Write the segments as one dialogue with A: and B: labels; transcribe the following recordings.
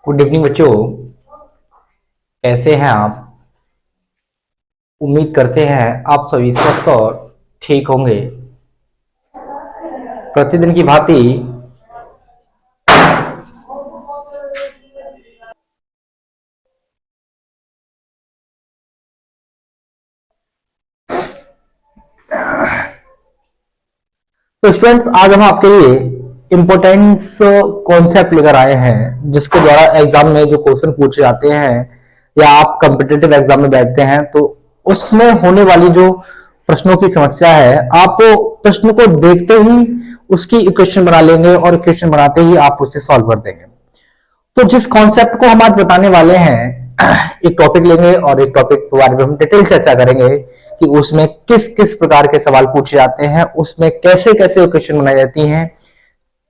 A: Good evening बच्चों। कैसे हैं आप? उम्मीद करते हैं आप सभी स्वस्थ और ठीक होंगे। प्रतिदिन की भांति तो स्टूडेंट्स, आज हम आपके लिए इम्पोर्टेंस कॉन्सेप्ट लेकर आए हैं जिसके द्वारा एग्जाम में जो क्वेश्चन पूछे जाते हैं या आप कॉम्पिटिटिव एग्जाम में बैठते हैं तो उसमें होने वाली जो प्रश्नों की समस्या है, आप प्रश्न को देखते ही उसकी इक्वेशन बना लेंगे और इक्वेशन बनाते ही आप उसे सॉल्व कर देंगे। तो जिस कॉन्सेप्ट को हम आज बताने वाले हैं, एक टॉपिक लेंगे और एक टॉपिक के बारे में हम डिटेल चर्चा करेंगे कि उसमें किस किस प्रकार के सवाल पूछे जाते हैं, उसमें कैसे कैसे क्वेश्चन बनाई जाती हैं,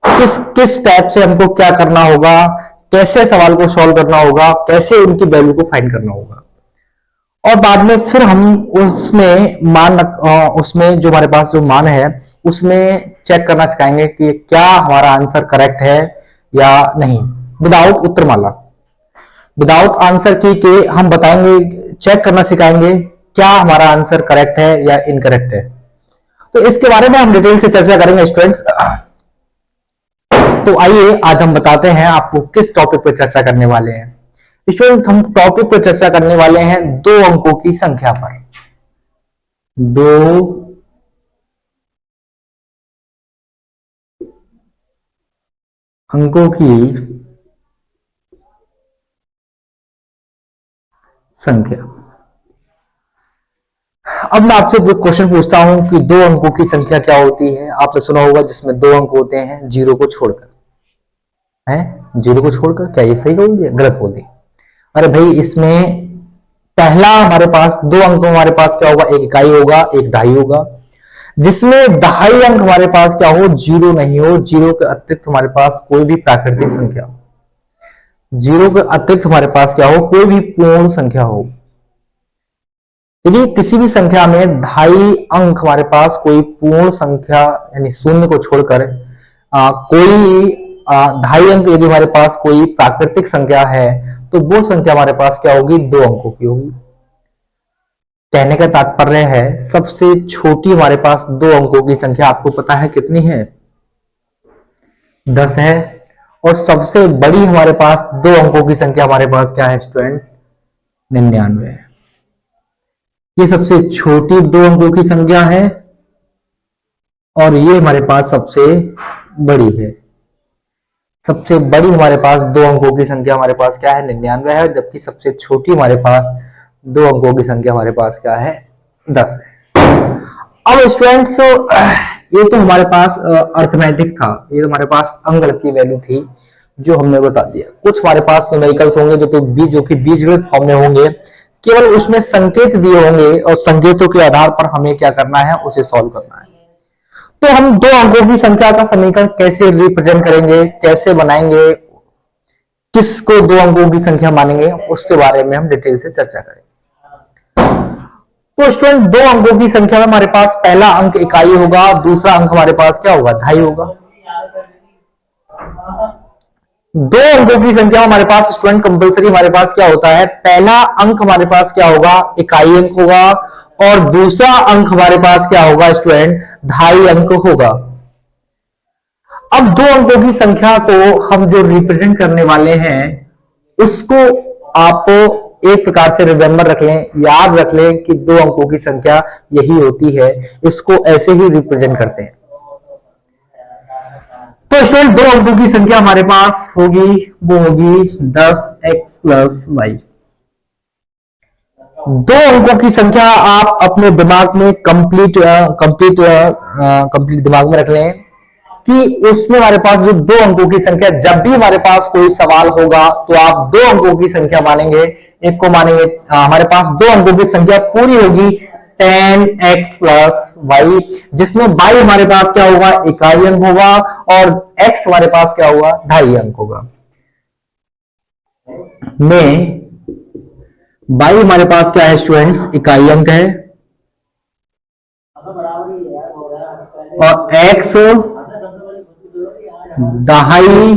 A: किस किस टाइप से हमको क्या करना होगा, कैसे सवाल को सॉल्व करना होगा, कैसे उनकी वैल्यू को फाइंड करना होगा। और बाद में फिर हम उसमें उसमें जो हमारे पास जो मान है उसमें चेक करना सिखाएंगे कि क्या हमारा आंसर करेक्ट है या नहीं। विदाउट उत्तरमाला, विदाउट आंसर की के हम बताएंगे, चेक करना सिखाएंगे क्या हमारा आंसर करेक्ट है या इनकरेक्ट है। तो इसके बारे में हम डिटेल से चर्चा करेंगे स्टूडेंट्स। तो आइए आज हम बताते हैं आपको किस टॉपिक पर चर्चा करने वाले हैं। स्टूडेंट, हम टॉपिक पर चर्चा करने वाले हैं दो अंकों की संख्या पर। दो अंकों की संख्या। अब मैं आपसे एक क्वेश्चन पूछता हूं कि दो अंकों की संख्या क्या होती है। आपने सुना होगा जिसमें दो अंक होते हैं जीरो को छोड़कर। है जीरो को छोड़कर, क्या ये सही बोल दिया गलत बोल दिया? अरे भाई, इसमें पहला हमारे पास दो अंक हमारे पास क्या होगा, एक इकाई होगा एक दहाई होगा। जिसमें दहाई अंक हमारे पास क्या हो, जीरो नहीं हो। जीरो के अतिरिक्त हमारे पास कोई भी प्राकृतिक संख्या, जीरो के अतिरिक्त हमारे पास क्या हो, कोई भी पूर्ण संख्या हो। यदि किसी भी संख्या में ढाई अंक हमारे पास कोई पूर्ण संख्या यानी शून्य को छोड़कर कोई ढाई अंक यदि हमारे पास कोई प्राकृतिक संख्या है तो वो संख्या हमारे पास क्या होगी, दो अंकों की होगी। कहने का तात्पर्य है सबसे छोटी हमारे पास दो अंकों की संख्या आपको पता है कितनी है, 10 है। और सबसे बड़ी हमारे पास दो अंकों की संख्या हमारे पास क्या है स्टूडेंट, 99 है। ये सबसे छोटी दो अंकों की संख्या है और ये हमारे पास सबसे बड़ी है। सबसे बड़ी हमारे पास दो अंकों की संख्या हमारे पास क्या है, 99 है, जबकि सबसे छोटी हमारे पास दो अंकों की संख्या हमारे पास क्या है, 10 है। अब स्टूडेंट्स, ये तो हमारे पास अर्थमेटिक था, ये तो हमारे पास अंक की वैल्यू थी जो हमने बता दिया। कुछ हमारे पास न्यूमेरिकल्स होंगे जो कि बीजगणित फॉर्म में होंगे, केवल उसमें संकेत दिए होंगे और संकेतों के आधार पर हमें क्या करना है, उसे सॉल्व करना है। तो हम दो अंकों की संख्या का समीकरण कैसे रिप्रेजेंट करेंगे, कैसे बनाएंगे, किसको दो अंकों की संख्या मानेंगे, उसके बारे में हम डिटेल से चर्चा करेंगे। तो स्टूडेंट, दो अंकों की संख्या में हमारे पास पहला अंक इकाई होगा, दूसरा अंक हमारे पास क्या होगा, ढाई होगा। दो अंकों की संख्या हमारे पास स्टूडेंट कंपलसरी हमारे पास क्या होता है, पहला अंक हमारे पास क्या होगा, इकाई अंक होगा और दूसरा अंक हमारे पास क्या होगा स्टूडेंट, ढाई अंक होगा। अब दो अंकों की संख्या को हम जो रिप्रेजेंट करने वाले हैं उसको आप एक प्रकार से रिमेंबर रख लें, याद रख लें कि दो अंकों की संख्या यही होती है, इसको ऐसे ही रिप्रेजेंट करते हैं। तो स्टूडेंट, दो अंकों की संख्या हमारे पास होगी, वो होगी 10x प्लस वाई। दो अंकों की संख्या आप अपने दिमाग में कंप्लीट दिमाग में रख लें कि उसमें हमारे पास जो दो अंकों की संख्या, जब भी हमारे पास कोई सवाल होगा तो आप दो अंकों की संख्या मानेंगे, एक को मानेंगे। हमारे पास दो अंकों की संख्या पूरी होगी 10x प्लस वाई, जिसमें y हमारे पास क्या होगा, इकाई अंक होगा और x हमारे पास क्या होगा, ढाई अंक होगा। में y हमारे पास क्या है स्टूडेंट्स, इकाई अंक है और x दहाई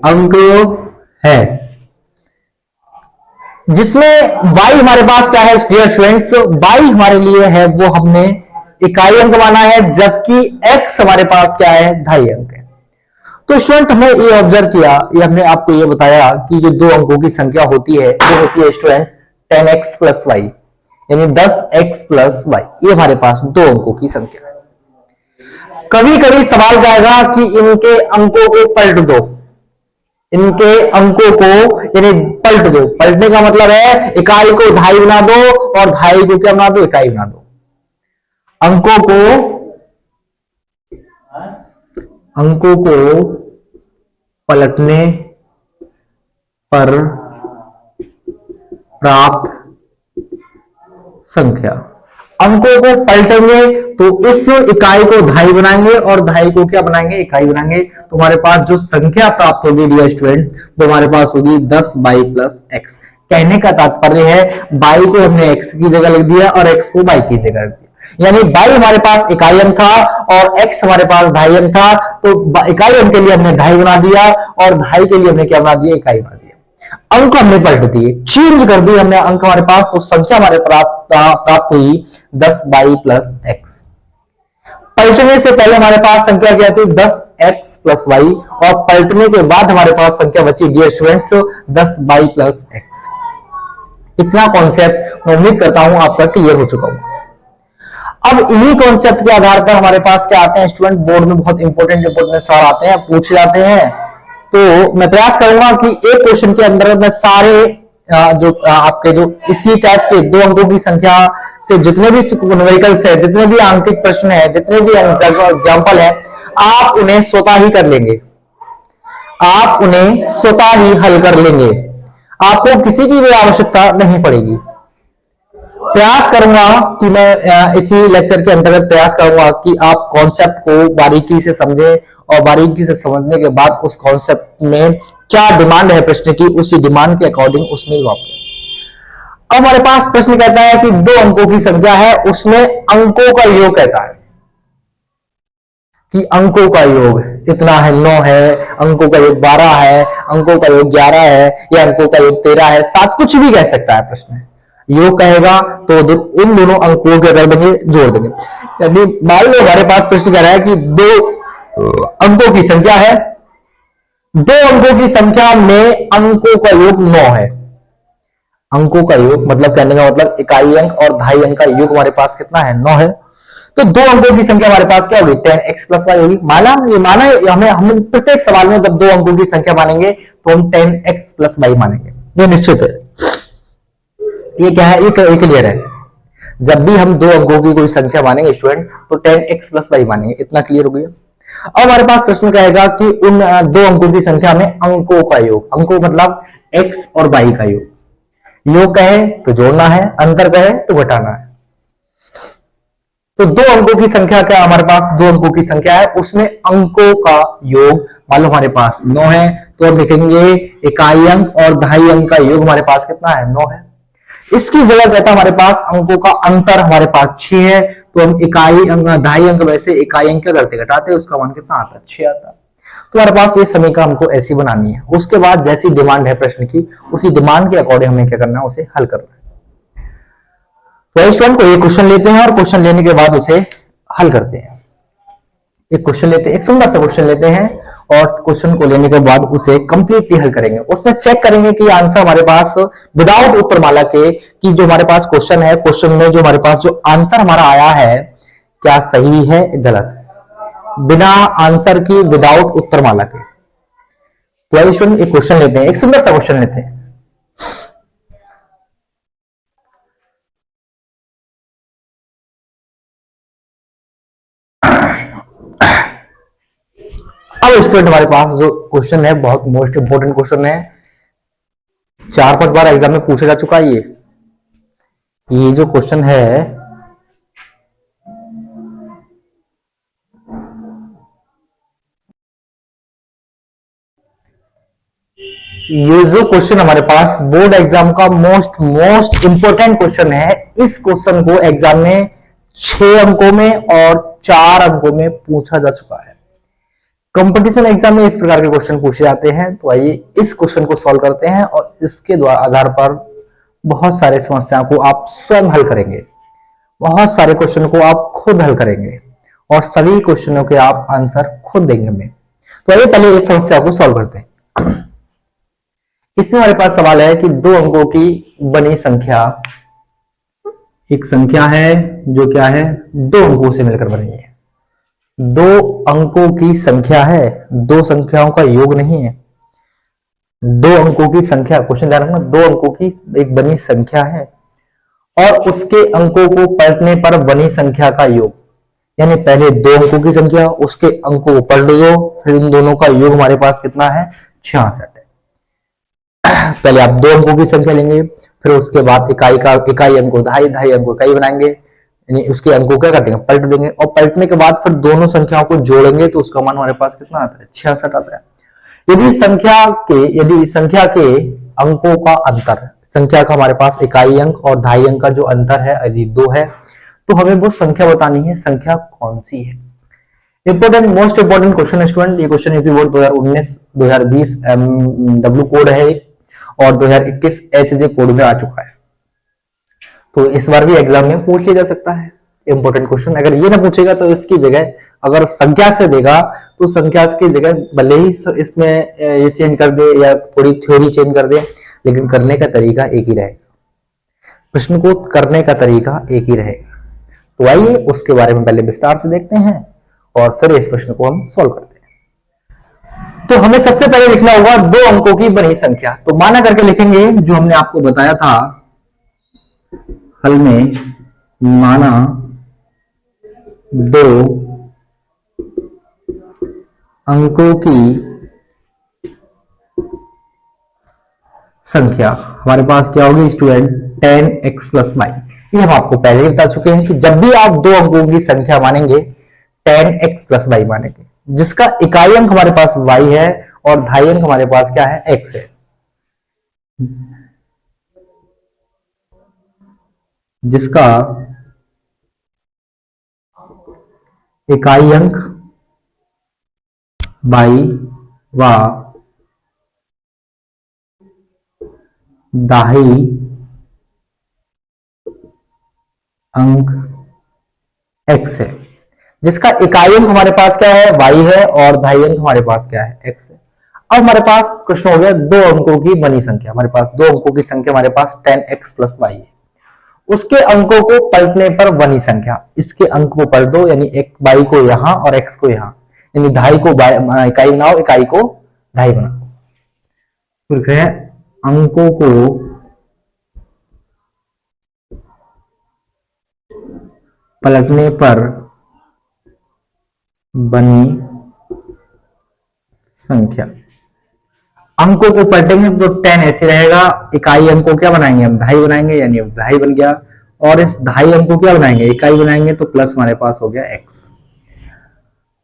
A: अंक है, जिसमें y हमारे पास क्या है डियर स्टूडेंट्स, y हमारे लिए है वो हमने इकाई अंक माना है, जबकि x हमारे पास क्या है ढाई अंक है। तो स्टूडेंट हमने ये ऑब्जर्व किया, ये हमने आपको ये बताया कि जो दो अंकों की संख्या होती है वो होती है स्टूडेंट 10x प्लस वाई, यानी 10x प्लस वाई, ये हमारे पास दो अंकों की संख्या है। कभी कभी सवाल जाएगा कि इनके अंकों को पलट दो, इनके अंकों को यानी पलट दो, पलटने का मतलब है इकाई को ढाई बना दो और ढाई को क्या बना दो, इकाई बना दो। अंकों को पलटने पर प्राप्त संख्या, अंकों को पलटेंगे तो इस इकाई को ढाई बनाएंगे और ढाई को क्या बनाएंगे, इकाई बनाएंगे। तो हमारे पास जो संख्या प्राप्त होगी डियर स्टूडेंट्स वो हमारे पास होगी 10 बाई प्लस एक्स। कहने का तात्पर्य है बाई को हमने एक्स की जगह लिख दिया और एक्स को बाई की जगह लिख दिया, यानी बाई हमारे पास इकाई अंक था और एक्स हमारे पास ढाई अंक था, तो इकाई अंक के लिए हमने ढाई बना दिया और ढाई के लिए हमने क्या बना दिया, इकाई बना दिया। अंक हमने पलट दिए, चेंज कर दी हमने अंक हमारे पास, तो संख्या हमारे प्राप्त हुई 10 बाई प्लस एक्स। पलटने से पहले हमारे पास संख्या क्या थी 10x प्लस वाई, और पलटने के बाद हमारे पास संख्या बची dear students 10 y plus x. इतना कॉन्सेप्ट मैं उम्मीद करता हूं आप तक क्लियर हो चुका हूं। अब इन्हीं कॉन्सेप्ट के आधार पर हमारे पास क्या आते हैं स्टूडेंट, बोर्ड में बहुत इंपॉर्टेंट सवाल आते हैं, पूछे जाते हैं। तो मैं प्रयास करूंगा कि एक क्वेश्चन के अंदर मैं सारे जो आपके जो इसी टाइप के दो अंकों की संख्या से जितने भी न्यूमेरिकल्स है, जितने भी आंकिक प्रश्न है, जितने भी एग्जाम्पल है, आप उन्हें स्वतः ही कर लेंगे, आप उन्हें स्वतः ही हल कर लेंगे, आपको किसी की भी आवश्यकता नहीं पड़ेगी। प्रयास करूंगा कि मैं इसी लेक्चर के अंतर्गत प्रयास करूंगा कि आप कॉन्सेप्ट को बारीकी से समझें और बारीकी से समझने के बाद उस कॉन्सेप्ट में क्या डिमांड है प्रश्न की, उसी डिमांड के अकॉर्डिंग उसमें जवाब दें। अब हमारे पास प्रश्न कहता है कि दो अंकों की संख्या है, उसमें अंकों का योग कहता है कि अंकों का योग इतना है, 9 है, अंकों का योग 12 है, अंकों का योग 11 है, या अंकों का योग 13 है, 7, कुछ भी कह सकता है प्रश्न। योग कहेगा तो उन दोनों अंकों के कर देंगे, जोड़ देंगे। यानी मान लो हमारे पास प्रश्न कह रहा है कि दो अंकों की संख्या है, दो अंकों की संख्या में अंकों का योग 9 है। अंकों का योग मतलब कहने का मतलब इकाई अंक और ढाई अंक का योग हमारे पास कितना है, 9 है। तो दो अंकों की संख्या हमारे पास क्या होगी, 10x प्लस वाई होगी। माना हमें हम प्रत्येक सवाल में जब दो अंकों की संख्या मानेंगे तो हम 10x प्लस वाई मानेंगे, ये निश्चित है। ये क्या है, ये क्लियर है। जब भी हम दो अंकों की कोई संख्या मानेंगे स्टूडेंट तो 10x प्लस वाई मानेंगे, इतना क्लियर हो गया। अब हमारे पास प्रश्न कहेगा कि उन दो अंकों की संख्या में अंकों का योग, अंकों मतलब x और y का योग कहे तो जोड़ना है, अंतर कहे तो घटाना है। तो दो अंकों की संख्या क्या, हमारे पास दो अंकों की संख्या है, उसमें अंकों का योग मान लो हमारे पास 9 है, तो हम लिखेंगे इकाई अंक और ढाई अंक का योग हमारे पास कितना है, 9 है। इसकी जगह कहता है हमारे पास अंकों का अंतर हमारे पास 6 है, तो हम इकाई अंक ढाई अंक वैसे इकाई अंक क्या करते, घटाते, उसका मान कितना आता है, 6 आता है। तो हमारे पास ये समीकरण हमको ऐसी बनानी है। उसके बाद जैसी डिमांड है प्रश्न की, उसी डिमांड के अकॉर्डिंग हमें क्या करना है, उसे हल करना है। तो स्टूडेंट को ये क्वेश्चन लेते हैं और क्वेश्चन लेने के बाद उसे हल करते हैं। एक क्वेश्चन लेते हैं, एक सुंदर सा क्वेश्चन लेते हैं और क्वेश्चन को लेने के बाद उसे कंप्लीटली हल करेंगे। उसमें चेक करेंगे कि आंसर हमारे पास विदाउट उत्तरमाला के, कि जो हमारे पास क्वेश्चन है, क्वेश्चन में जो हमारे पास जो आंसर हमारा आया है क्या सही है गलत, बिना आंसर की, विदाउट उत्तरमाला के। तो स्टूडेंट एक क्वेश्चन लेते हैं, एक सुंदर सा क्वेश्चन लेते हैं। अब स्टूडेंट हमारे पास जो क्वेश्चन है बहुत मोस्ट इंपोर्टेंट क्वेश्चन है, 4-5 बार एग्जाम में पूछा जा चुका है। ये जो क्वेश्चन है ये जो क्वेश्चन हमारे पास बोर्ड एग्जाम का मोस्ट इंपोर्टेंट क्वेश्चन है। इस क्वेश्चन को एग्जाम में 6 अंकों में और 4 अंकों में पूछा जा चुका है। कंपटीशन एग्जाम में इस प्रकार के क्वेश्चन पूछे जाते हैं। तो आइए इस क्वेश्चन को सॉल्व करते हैं और इसके द्वारा आधार पर बहुत सारे समस्याओं को आप स्वयं हल करेंगे, बहुत सारे क्वेश्चन को आप खुद हल करेंगे और सभी क्वेश्चनों के आप आंसर खुद देंगे में। तो आइए पहले इस समस्या को सॉल्व करते हैं। इसमें हमारे पास सवाल है कि दो अंकों की बनी संख्या, एक संख्या है जो क्या है, दो अंकों से मिलकर बनी है। दो अंकों की संख्या है, दो संख्याओं का योग नहीं है। दो अंकों की संख्या, क्वेश्चन ध्यान रखना, दो अंकों की एक बनी संख्या है और उसके अंकों को पलटने पर बनी संख्या का योग, यानी पहले दो अंकों की संख्या, उसके अंकों को पलट दो, फिर इन दोनों का योग हमारे पास कितना है, 66 है। पहले आप दो अंकों की संख्या लेंगे, फिर उसके बाद इकाई अंक को ढाई, ढाई अंक को इकाई बनाएंगे, यानी उसके अंकों क्या कर देंगे, पलट देंगे, और पलटने के बाद फिर दोनों संख्याओं को जोड़ेंगे तो उसका मान हमारे पास कितना आता है, 66 आता है। यदि संख्या के अंकों का अंतर, संख्या का हमारे पास इकाई अंक और ढाई अंक का जो अंतर है यदि 2 है, तो हमें वो संख्या बतानी है, संख्या कौन सी है। Important, most important question student, ये क्वेश्चन यूपी बोर्ड 2019-2020 डब्ल्यू कोड है और 2021 एचजे कोड में आ चुका है। तो इस बार भी एग्जाम में पूछ लिया जा सकता है इंपोर्टेंट क्वेश्चन। अगर ये ना पूछेगा तो इसकी जगह अगर संख्या से देगा तो संख्या की जगह भले ही इसमें ये चेंज कर दे या थोड़ी थ्योरी चेंज कर दे, लेकिन करने का तरीका एक ही रहेगा, प्रश्न को करने का तरीका एक ही रहेगा। तो आइए उसके बारे में पहले विस्तार से देखते हैं और फिर इस प्रश्न को हम सॉल्व करते हैं। तो हमें सबसे पहले लिखना होगा दो अंकों की बनी संख्या। तो माना करके लिखेंगे जो हमने आपको बताया था हल में, माना दो अंकों की संख्या हमारे पास क्या होगी स्टूडेंट, 10x + y। ये हम आपको पहले ही बता चुके हैं कि जब भी आप दो अंकों की संख्या मानेंगे 10x + y मानेंगे, जिसका इकाई अंक हमारे पास y है और ढाई अंक हमारे पास क्या है, x है। जिसका इकाई अंक y व ढाई अंक x है, जिसका इकाई अंक हमारे पास क्या है, y है और ढाई अंक हमारे पास क्या है, x है। अब हमारे पास क्वेश्चन हो गया दो अंकों की बनी संख्या। हमारे पास दो अंकों की संख्या हमारे पास 10x + y है, उसके अंकों को पलटने पर बनी संख्या, इसके अंक को पलट दो, यानी एक y को यहां और x को यहां, यानी ढाई को इकाई बनाओ, इकाई को ढाई बनाओ। फिर है अंकों को पलटने पर बनी संख्या। अंकों को पलटेंगे तो 10 ऐसे रहेगा, इकाई अंक को क्या बनाएंगे हम, ढाई बनाएंगे, यानी अब ढाई बन गया, और इस ढाई अंक को क्या बनाएंगे, इकाई बनाएंगे, तो प्लस हमारे पास हो गया x।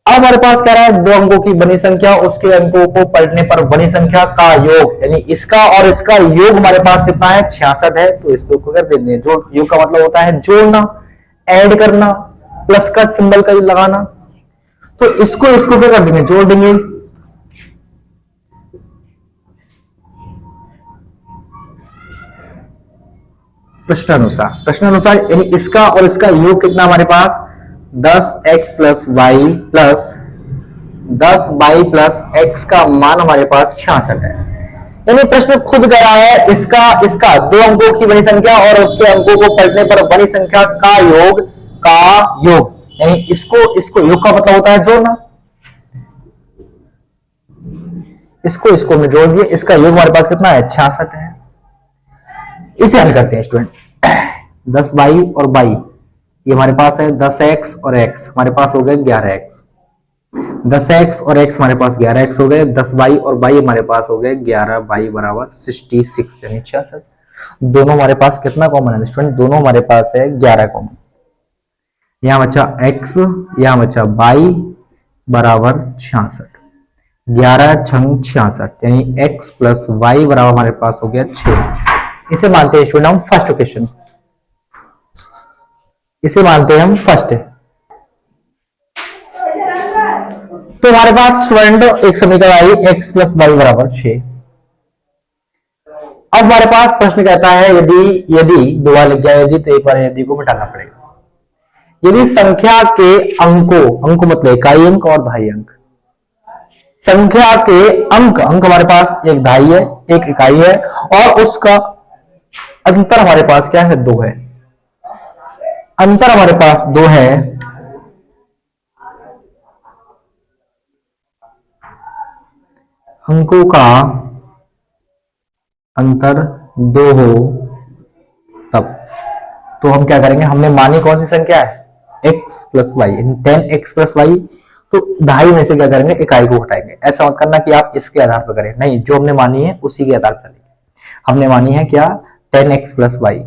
A: अब हमारे पास क्या रहा है, दो अंकों की बनी संख्या, उसके अंकों को पलटने पर बनी संख्या का योग, यानी इसका और इसका योग हमारे पास कितना है, 66 है। तो इसको कर देंगे, जो योग का मतलब होता है जोड़ना, ऐड करना, प्लस का सिंबल का लगाना। तो इसको क्या कर देंगे, जोड़ देंगे। प्रश्नानुसार यानी इसका और इसका योग कितना हमारे पास, 10x + y + 10y + x का मान हमारे पास 66 है। यानी प्रश्न खुद कह रहा है इसका दो अंकों की बनी संख्या और उसके अंकों को पलटने पर बनी संख्या का योग, यानी इसको योग का मतलब होता है जोड़ना, इसको में जोड़ दिए, इसका योग हमारे पास कितना है, 66 है। इसे हल करते हैं स्टूडेंट। 10y और y ये हमारे पास है, 10x और x हमारे पास हो गए 11x, 10x और x हमारे पास 11x हो गए, 10y और y हमारे पास हो गए 11y = 66, यानी 66। दोनों हमारे पास कितना कॉमन है स्टूडेंट, दोनों हमारे पास है 11 कॉमन। यहां बचा x, यहां बचा y = 66, 11 × 66, यानी x + y = हमारे पास हो गया 6। इसे मानते हैं स्टूडेंट हम फर्स्ट क्वेश्चन, इसे मानते हैं हम फर्स्ट। तो हमारे पास स्टूडेंट एक समीकरण आई x प्लस वाई बराबर 6। अब हमारे पास प्रश्न कहता है यदि यदि दो बार लिख गया यदि, तो एक बार यदि को मिटाना पड़ेगा। यदि संख्या के अंकों, अंक मतलब इकाई अंक और दहाई अंक, संख्या के अंक, अंक हमारे पास एक दहाई है एक इकाई है और उसका अंतर हमारे पास क्या है, 2 है। अंतर हमारे पास 2 है, अंकों का अंतर 2 हो तब, तो हम क्या करेंगे, हमने मानी कौन सी संख्या है, x plus y, 10x plus y, तो दहाई में से क्या करेंगे, इकाई को हटाएंगे। ऐसा मत करना कि आप इसके आधार पर करें, नहीं, जो हमने मानी है उसी के आधार पर करेंगे। हमने मानी है क्या, 10x प्लस वाई,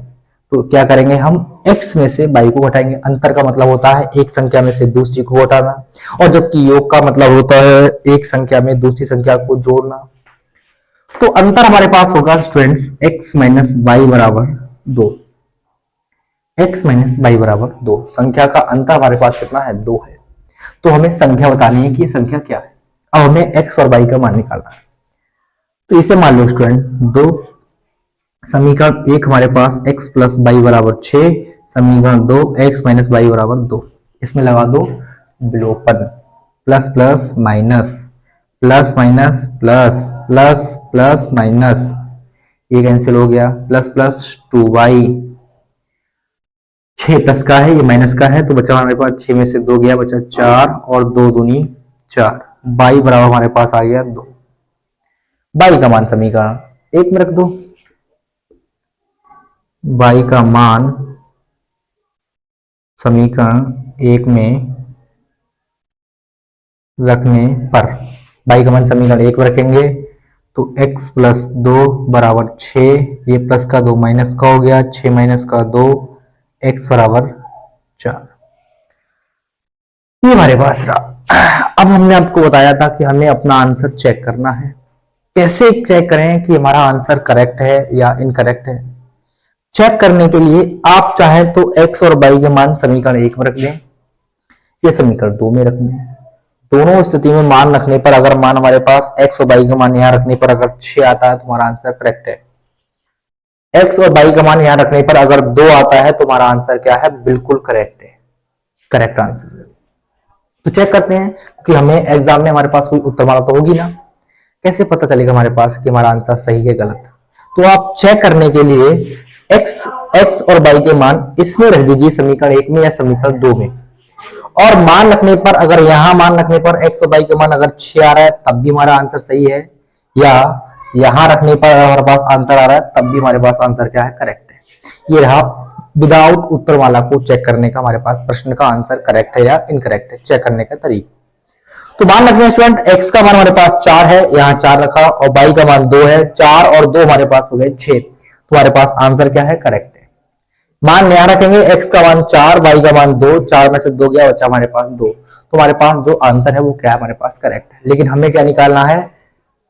A: तो क्या करेंगे हम x में से y को घटाएंगे। अंतर का मतलब होता है एक संख्या में से दूसरी को घटाना, और जबकि योग का मतलब होता है एक संख्या में दूसरी संख्या को जोड़ना। तो अंतर हमारे पास होगा स्टूडेंट्स x माइनस वाई बराबर 2। x माइनस वाई बराबर 2, संख्या का अंतर हमारे पास कितना है, 2 है। तो हमें संख्या बतानी है कि ये संख्या क्या है। अब हमें x और y का मान निकालना है। तो इसे मान लो स्टूडेंट 2, समीकरण 1 हमारे पास x प्लस वाई बराबर 6, समीकरण 2 x माइनस वाई बराबर 2। इसमें लगा दो विलोपन, plus plus minus, plus minus plus, plus plus minus, ये कैंसिल हो गया, प्लस प्लस 2y, 6 प्लस का है ये माइनस का है, तो बचा हमारे पास 6 में से 2 गया, बचा 4 और 2 दूनी 4, y बराबर हमारे पास आ गया 2। y का मान समीकरण 1 में रख दो, y का मान समीकरण 1 में रखने पर, y का मान समीकरण 1 में रखेंगे तो x प्लस 2 बराबर 6, ये प्लस का 2 माइनस का हो गया, 6 माइनस का 2, x बराबर 4। ये हमारे पास रहा। अब हमने आपको बताया था कि हमें अपना आंसर चेक करना है। कैसे चेक करें कि हमारा आंसर करेक्ट है या इनकरेक्ट है। चेक करने के लिए आप चाहें तो x और y के मान समीकरण 1 में रख लें, ये समीकरण 2 में रख लें। दोनों स्थिति में मान रखने पर, अगर मान हमारे पास x और y का मान यहां रखने पर अगर 6 आता है तो हमारा आंसर करेक्ट है। x और y का मान यहां रखने पर अगर 2 आता है तो हमारा आंसर क्या है, बिल्कुल करेक्ट है, करेक्ट आंसर। तो चेक करते हैं कि हमें एग्जाम में हमारे पास कोई उत्तरमाला तो होगी ना, कैसे पता चलेगा हमारे पास कि हमारा आंसर सही है गलत। तो आप चेक करने के लिए x और y के मान इसमें रख दीजिए, समीकरण 1 में या समीकरण 2 में, और मान रखने पर, अगर यहां मान रखने पर x और y के मान अगर 6 आ रहा है तब भी हमारा आंसर सही है, या यहां रखने पर हमारे पास आंसर आ रहा है तब भी हमारे पास आंसर क्या है, करेक्ट है। ये रहा विदाउट उत्तरमाला को चेक करने का हमारे पास प्रश्न का आंसर करेक्ट है या इनकरेक्ट है, चेक करने का तरीका। तो मान रखते हैं स्टूडेंट x का मान हमारे पास 4 है, यहाँ 4 रखा, और y का मान 2 है, 4 और 2 हमारे पास हो गए 6, तो हमारे पास आंसर क्या है, करेक्ट है। मान यहां रखेंगे x का मान 4, y का मान 2, 4 में से 2 गया, बचा हमारे पास 2, तो हमारे पास जो आंसर है वो क्या है, हमारे पास करेक्ट है। लेकिन हमें क्या निकालना है,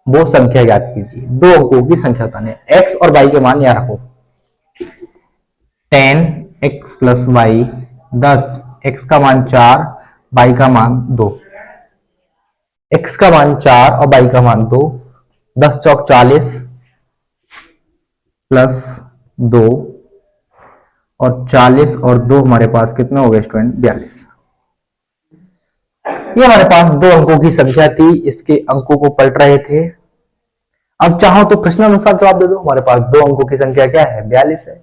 A: वो संख्या याद कीजिए, 2 अंकों की संख्या बताने। x और y के मान यहां रखो, 10x प्लस वाई 10, x का मान 4, y का मान 2, x का मान 4 और y का मान 2, 10 चौक 40 प्लस 2, और 40 और 2 हमारे पास कितना हो गया स्टूडेंट, 42। ये हमारे पास 2 अंकों की संख्या थी, इसके अंकों को पलट रहे थे। अब चाहो तो प्रश्नानुसार जवाब दे दो, हमारे पास 2 अंकों की संख्या क्या है, 42 है।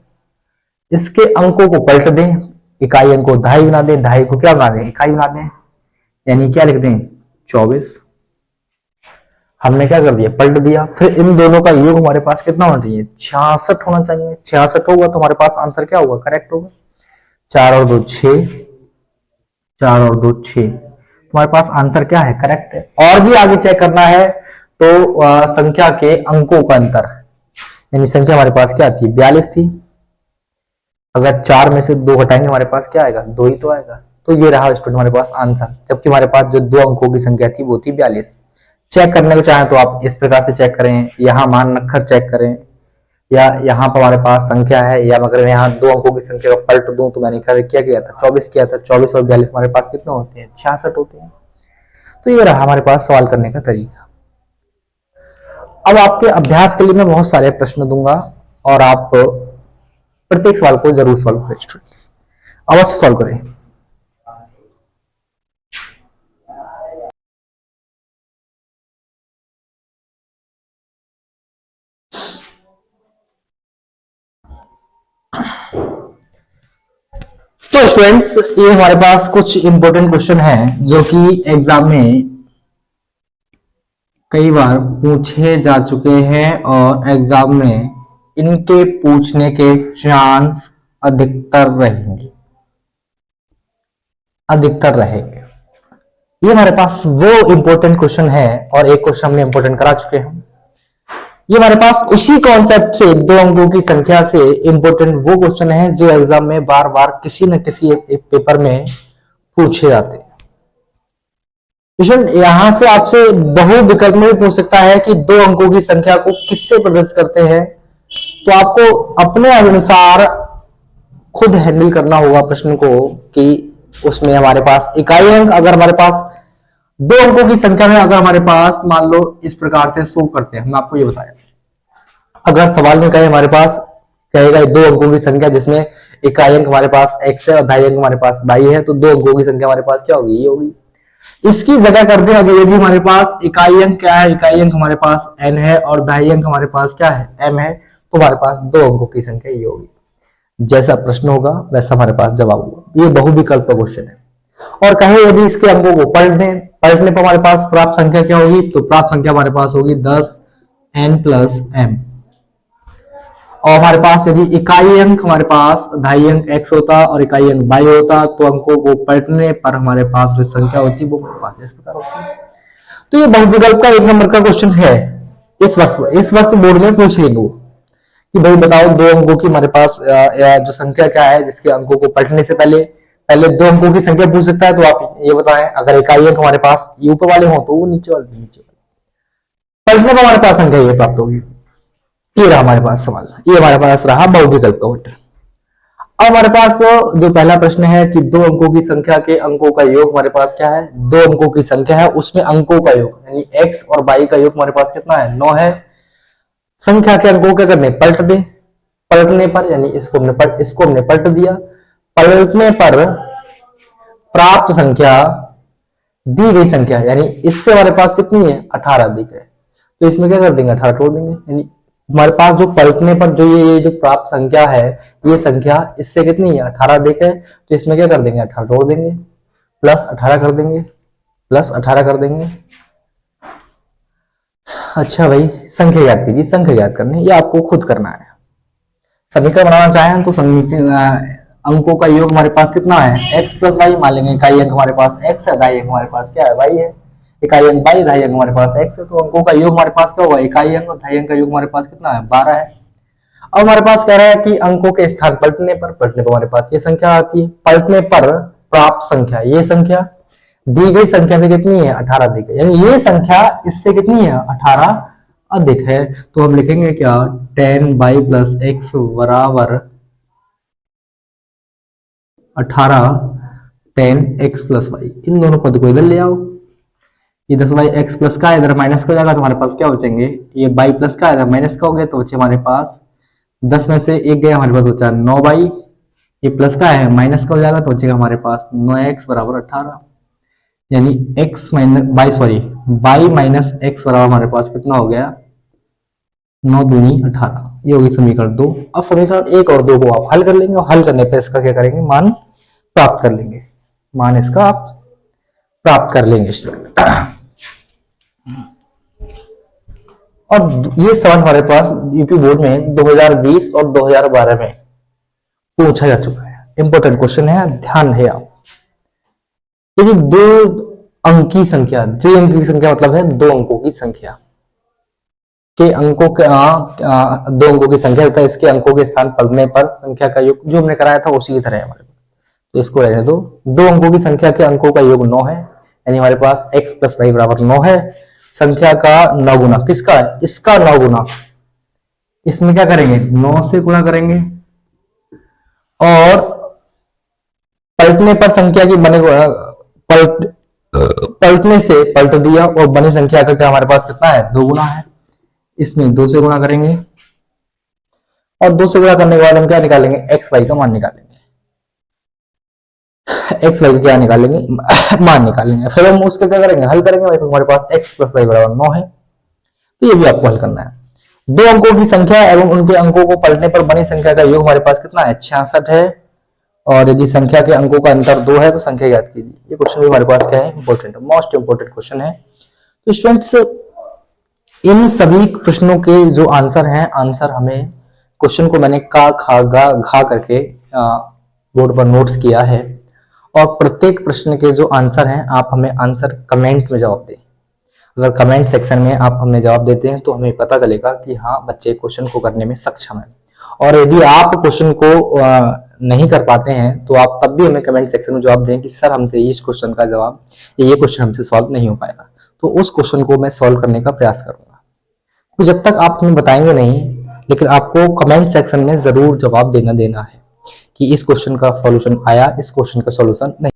A: इसके अंकों को पलट दें, इकाई अंक को दहाई बना दें, दहाई को क्या बना दें, इकाई बना दें, यानी क्या लिख दें, 24। हमने क्या कर दिया, पलट दिया। फिर इन दोनों का योग हमारे पास कितना होना चाहिए, 66 होना चाहिए। 66 होगा तो हमारे पास आंसर क्या होगा, करेक्ट होगा। 4 और 2 6, 4 और 2 6, तुम्हारे पास आंसर क्या है, करेक्ट है। और भी आगे चेक करना है तो संख्या के अंकों का अंतर, यानी संख्या हमारे पास क्या थी, 42 थी। अगर 4 में से 2 हटाएंगे हमारे पास क्या आएगा, 2 ही तो आएगा। तो ये रहा स्टूडेंट हमारे पास आंसर, जबकि हमारे पास जो 2 अंकों की संख्या थी वो थी 42। चेक करने को चाहें तो आप इस प्रकार से चेक करें, यहाँ मान रखकर चेक करें, या यहाँ पर हमारे पास संख्या है, या अगर मैं यहाँ 2 अंकों की संख्या को पलट दूं तो मैंने क्या किया था, 24 किया था। 24 और 42 हमारे पास कितने होते हैं, 66 होते हैं। तो ये रहा हमारे पास सवाल करने का तरीका। अब आपके अभ्यास के लिए मैं बहुत सारे प्रश्न दूंगा और आप प्रत्येक सवाल को जरूर सॉल्व करें स्टूडेंट्स, अवश्य सॉल्व करें। तो स्टूडेंट्स, ये हमारे पास कुछ इंपॉर्टेंट क्वेश्चन हैं जो कि एग्जाम में कई बार पूछे जा चुके हैं और एग्जाम में इनके पूछने के चांस अधिकतर रहेंगे, अधिकतर रहेंगे। ये हमारे पास वो इंपॉर्टेंट क्वेश्चन है और एक क्वेश्चन हमने इंपॉर्टेंट करा चुके हैं। ये हमारे पास उसी कॉन्सेप्ट से, दो अंकों की संख्या से इंपॉर्टेंट वो क्वेश्चन है जो एग्जाम में बार बार किसी न किसी एक पेपर में पूछे जाते हैं। यहां से आपसे बहु विकल्प में भी पूछ सकता है कि दो अंकों की संख्या को किससे प्रदर्शित करते हैं, तो आपको अपने अनुसार खुद हैंडल करना होगा प्रश्न को कि उसमें हमारे पास इकाई अंक, अगर हमारे पास दो अंकों की संख्या में अगर हमारे पास मान लो इस प्रकार से शो करते हैं, मैं आपको ये बताया, अगर सवाल में कहे हमारे पास कहेगा दो अंकों की संख्या जिसमें इकाई अंक हमारे पास x है और दहाई अंक हमारे पास y है, तो दो अंकों की संख्या हमारे पास क्या होगी, ये होगी। इसकी जगह करते हैं अगर यदि हमारे पास इकाई अंक क्या है, इकाई अंक हमारे पास n है और दहाई अंक हमारे पास क्या है, m है, तो हमारे पास दो अंकों की संख्या ये होगी। जैसा प्रश्न होगा वैसा हमारे पास जवाब होगा। ये बहुविकल्प का क्वेश्चन है। और कहे यदि इसके अंकों को पलटने पर हमारे पास प्राप्त संख्या क्या होगी, तो प्राप्त संख्या हमारे पास होगी 10n + m। और हमारे पास यदि इकाई अंक हमारे पास दहाई अंक x होता और इकाई अंक y होता, तो अंकों को पलटने पर हमारे पास जो संख्या होती है वो हमारे पास इस प्रकार होती है। तो ये बहुविकल्प का 1 नंबर का क्वेश्चन है। इस वर्ष बोर्ड में पूछ लेंगे कि भाई बताओ दो अंकों की हमारे पास जो संख्या क्या है जिसके अंकों को पलटने से पहले दो अंकों की संख्या पूछ सकता है। तो आप ये बताएं, अगर इकाई अंक हमारे पास ये ऊपर वाले हो तो वो नीचे वाले पलटने पर हमारे पास संख्या ये प्राप्त होगी। ये रहा हमारे पास सवाल, ये हमारे पास रहा बहुविकल्प का उत्तर। अब हमारे पास जो पहला प्रश्न है कि दो अंकों की संख्या के अंकों का योग हमारे पास क्या है, दो अंकों की संख्या है उसमें अंकों का योग यानी x और y का योग हमारे पास कितना है, 9 है। संख्या के अंकों क्या करने, पलट दे, पलटने पर यानी इसको हमने पलट दिया, पलटने पर प्राप्त संख्या दी गई संख्या यानी इससे हमारे पास कितनी है, 18 अधिक है, तो इसमें क्या कर देंगे, 18 जोड़ देंगे। यानी हमारे पास जो पलटने पर जो ये जो प्राप्त संख्या है, ये संख्या इससे कितनी है, 18 अधिक है, तो इसमें क्या कर देंगे, 18 जोड़ देंगे, प्लस 18 कर देंगे, प्लस 18 कर देंगे। अच्छा भाई संख्या याद कीजिए, संख्या याद करनी ये आपको खुद करना है। समीकरण बनाना चाहें तो अंकों का योग हमारे पास कितना है, x + y मान लेंगे। इकाई अंक हमारे पास x है, दहाई अंक हमारे पास क्या है, y है। इकाई अंक y, दहाई अंक हमारे पास x है, तो अंकों का योग हमारे पास क्या होगा, इकाई अंक और दहाई अंक का योग हमारे पास कितना है, 12 है। अब हमारे पास कह रहा है कि अंकों के स्थान पलटने पर हमारे पास ये संख्या आती है, पलटने पर प्राप्त संख्या, ये संख्या दी गई संख्या से कितनी है, 18 अधिक है, यानी ये संख्या इससे कितनी है, 18 अधिक है। तो हम लिखेंगे क्या, 10y + x बराबर 18 10x + y। इन दोनों पद को इधर ले आओ, ये 10y x प्लस का इधर माइनस का हो जाएगा, तो हमारे पास क्या बचेंगे, ये y प्लस का इधर माइनस का हो गया, तो बचे हमारे पास 10 में से एक गया, हमारे पास बचा 9y, ये प्लस का है माइनस का हो जाएगा, तो बचेगा हमारे पास 9x बराबर 18, यानी x minus y sorry y minus x बराबर हमारे पास कितना हो गया, 9 दूनी 18। ये होगी समीकरण 2। अब समीकरण 1 और 2 को आप हल कर लेंगे और हल करने पर इसका क्या करेंगे, मान प्राप्त कर लेंगे, मान इसका आप प्राप्त कर लेंगे स्टूडेंट। और ये सवाल हमारे पास यूपी बोर्ड में 2020 और 2012 में पूछा जा चुका है, इंपॉर्टेंट क्वेश्चन है, ध्यान है आप। यदि दो अंक की संख्या, द्विअंक की संख्या मतलब है दो अंकों की संख्या के अंकों के दो अंकों की संख्या होता है, इसके अंकों के स्थान पलटने पर संख्या का योग जो हमने कराया था उसी की तरह है हमारे पास, तो इसको रहने दो। दो अंकों की संख्या के अंकों का योग 9 है, यानी हमारे पास x + y बराबर 9 है। संख्या का 9 गुना किसका है, इसका 9 गुना, इसमें क्या करेंगे, 9 से गुणा करेंगे और पलटने पर संख्या की बने पलटने से पलट दिया और बनी संख्या का क्या हमारे पास कितना है, 2 गुना है। इसमें 2 से गुना करेंगे और 2 से गुना करने के बाद हम क्या निकालेंगे, एक्स वाई का मान निकालेंगे। एक्स वाई क्या निकालेंगे, मान निकालेंगे। फिर हम उसका क्या करेंगे, हल करेंगे। भाई तो हमारे पास एक्स प्लस वाई बराबर 9 है, तो ये भी आपको हल करना है। दो अंकों की संख्या एवं उनके अंकों को पलटने पर बनी संख्या का योग हमारे पास कितना है, 66 है। और यदि संख्या के अंकों का अंतर 2 है तो संख्या ज्ञात कीजिए। ये क्वेश्चन भी हमारे पास क्या है, इंपॉर्टेंट, मोस्ट इंपॉर्टेंट क्वेश्चन है। तो स्टूडेंट्स, इन सभी प्रश्नों के जो आंसर हैं, आंसर हमें, क्वेश्चन को मैंने का खा गा घा करके बोर्ड पर नोट्स किया है। और प्रत्येक प्रश्न के जो आंसर हैं, आप हमें आंसर कमेंट में जवाब दें। अगर कमेंट सेक्शन में आप हमें जवाब देते हैं तो हमें पता चलेगा कि हाँ, बच्चे क्वेश्चन को करने में सक्षम है। और यदि आप क्वेश्चन को नहीं कर पाते हैं तो आप तब भी हमें कमेंट सेक्शन में जवाब दें कि सर हमसे इस क्वेश्चन का जवाब, ये क्वेश्चन हमसे सॉल्व नहीं हो पाएगा, तो उस क्वेश्चन को मैं सॉल्व करने का प्रयास करूंगा। तो जब तक आप हमें बताएंगे नहीं, लेकिन आपको कमेंट सेक्शन में जरूर जवाब देना है कि इस क्वेश्चन का सॉल्यूशन आया, इस क्वेश्चन का सॉल्यूशन नहीं।